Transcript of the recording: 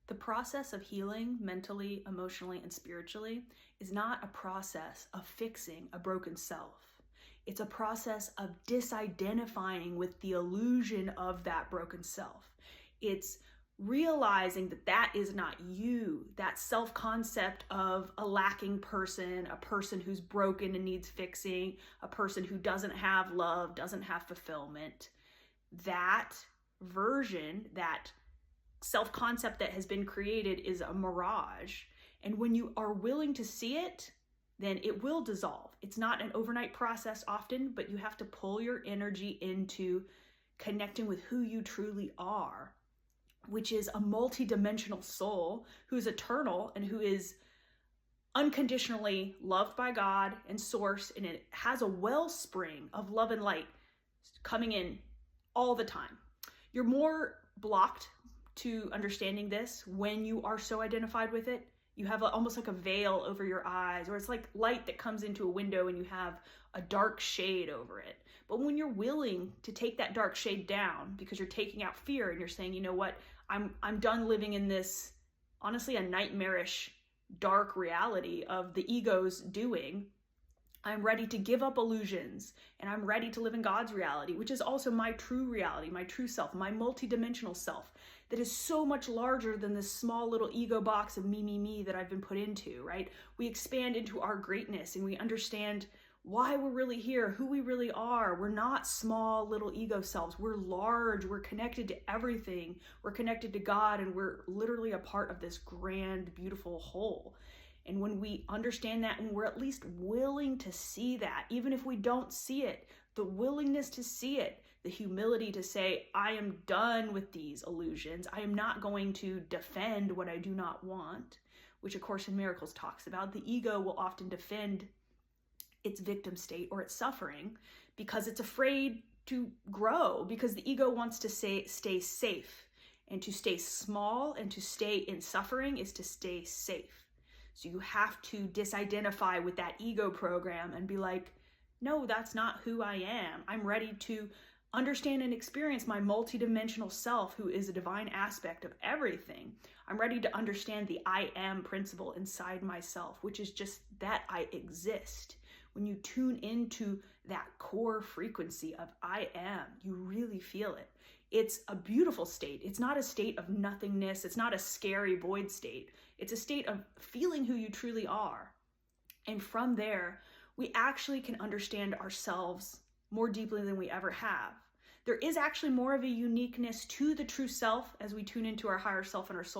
The process of healing mentally, emotionally, and spiritually is not a process of fixing a broken self. It's a process of disidentifying with the illusion of that broken self. It's realizing that that is not you, that self-concept of a lacking person, a person who's broken and needs fixing, a person who doesn't have love, doesn't have fulfillment. That version, that self-concept that has been created is a mirage. And when you are willing to see it, then it will dissolve. It's not an overnight process often, but you have to pull your energy into connecting with who you truly are, which is a multi-dimensional soul who's eternal and who is unconditionally loved by God and source, and it has a wellspring of love and light coming in all the time. You're more blocked to understanding this when you are so identified with it. You have almost like a veil over your eyes, or it's like light that comes into a window and you have a dark shade over it. But when you're willing to take that dark shade down because you're taking out fear and you're saying, you know what, I'm done living in this, honestly, a nightmarish, dark reality of the ego's doing. I'm ready to give up illusions, and I'm ready to live in God's reality, which is also my true reality, my true self, my multidimensional self that is so much larger than this small little ego box of me that I've been put into, right? We expand into our greatness and we understand why we're really here, who we really are. We're not small little ego selves. We're large. We're connected to everything. We're connected to God, and we're literally a part of this grand, beautiful whole. And when we understand that, and we're at least willing to see that, even if we don't see it, the willingness to see it, the humility to say, I am done with these illusions. I am not going to defend what I do not want, which A Course in Miracles talks about. The ego will often defend its victim state or its suffering because it's afraid to grow, because the ego wants to stay safe. And to stay small and to stay in suffering is to stay safe. So you have to disidentify with that ego program and be like, no, that's not who I am. I'm ready to understand and experience my multidimensional self, who is a divine aspect of everything. I'm ready to understand the I am principle inside myself, which is just that I exist. When you tune into that core frequency of I am, you really feel it. It's a beautiful state. It's not a state of nothingness. It's not a scary void state. It's a state of feeling who you truly are. And from there, we actually can understand ourselves more deeply than we ever have. There is actually more of a uniqueness to the true self as we tune into our higher self and our soul